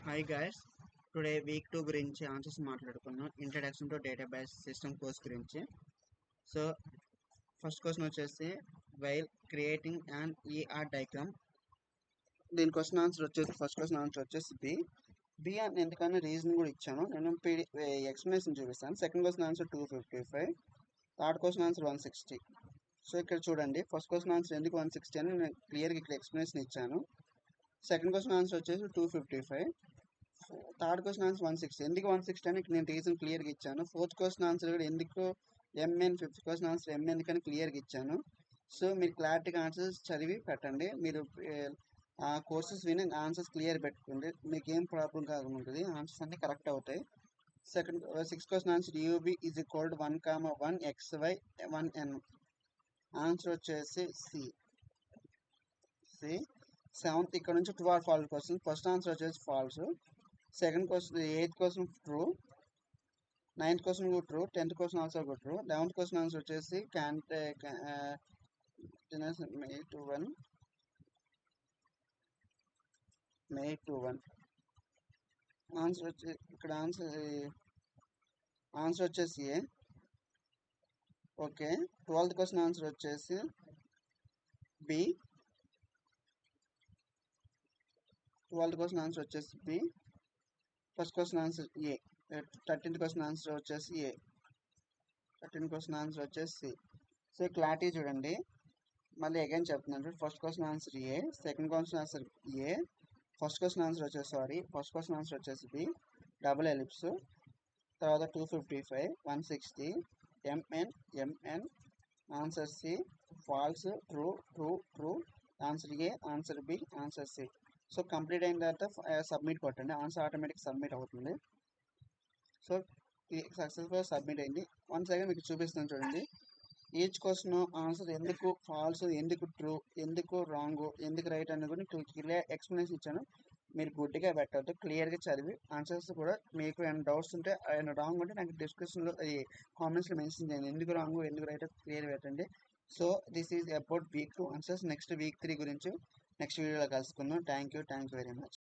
Hi guys, today week 2 గురించి answers మాట్లాడుకున్నాం. Introduction to database system course గురించి. So first question వచ్చేసి while creating an ER diagram. దీని question answer వచ్చేసి first question answer వచ్చేసి B అని ఎందుకన్నా రీజన్ కూడా ఇచ్చాను. నేను ఎక్స్ప్లెనేషన్ చూపిస్తాను. Second question answer 255, third question answer 160. So ఇక్కడ చూడండి, ఫస్ట్ క్వశ్చన్ ఆన్సర్ ఎందుకు 160 అని నేను క్లియర్గా ఇక్కడ ఎక్స్ప్లెనేషన్ ఇచ్చాను. సెకండ్ క్వశ్చన్ ఆన్సర్ వచ్చేసి 255, థర్డ్ క్వశ్చన్ ఆన్సర్ 160. ఎందుకు 160 అని నేను రీజన్ క్లియర్గా ఇచ్చాను. ఫోర్త్ క్వశ్చన్ ఆన్సర్ కూడా ఎందుకు M N, fifth question answer M N కానీ క్లియర్గా ఇచ్చాను. సో మీరు క్లారిటీగా ఆన్సర్స్ చదివి పెట్టండి. మీరు ఆ కోర్సెస్ విని ఆన్సర్స్ క్లియర్ పెట్టుకోండి, మీకు ఏం ప్రాబ్లం కాకుండా ఉంటుంది. ఆన్సర్స్ అన్నీ కరెక్ట్ అవుతాయి. Sixth question answer U B is equal 1,1 XY 1N. Answer వచ్చేసి సి. సెవెంత్ ఇక్కడ నుంచి true or false question. First answer వచ్చేసి false. Second question, eighth question true, ninth question కూడా ట్రూ, 10th క్వశ్చన్ ఆల్సో కూడా true. 11th question answer వచ్చేసి May 21. Answer వచ్చి ఇక్కడ answer వచ్చేసి A. Okay, 12th question answer వచ్చేసి బి. 12th క్వశ్చన్ ఆన్సర్ వచ్చేసి B. First question answer A. 13th question answer వచ్చేసి A. 13th question answer వచ్చేసి C. So clarity చూడండి, మళ్ళీ అగైన్ చెప్తున్నాను. First question answer A, second question answer A, first question answer వచ్చేసి B, double ellipse, తర్వాత 255, 160, MN, answer C, false, true, answer A, answer B, answer C. So complete అయిన తర్వాత submit కొట్టండి, answer automatic submit అవుతుంది. So successful submit అయింది. One second మీకు చూపిస్తాను చూడండి. ఈచ్ క్వశ్చన్ ఆన్సర్ ఎందుకు ఫాల్స్, ఎందుకు ట్రూ, ఎందుకు రాంగ్, ఎందుకు రైట్ అనేది కూడా క్లియర్ ఎక్స్ప్లెనేషన్ ఇచ్చాను. మీరు గుడ్డిగా పెట్టద్దు, క్లియర్గా చదివి ఆన్సర్స్ కూడా మీకు ఏమైనా డౌట్స్ ఉంటే, ఏమైనా రాంగ్ ఉంటే నాకు డిస్క్రిప్షన్లో కామెంట్స్లో మెన్షన్ చేయండి. ఎందుకు రాంగ్, ఎందుకు రైట్ క్లియర్ పెట్టండి. So this is about week 2 answers. Next week 3 గురించి నెక్స్ట్ వీడియోలో కలుసుకుందాం. Thank you very much.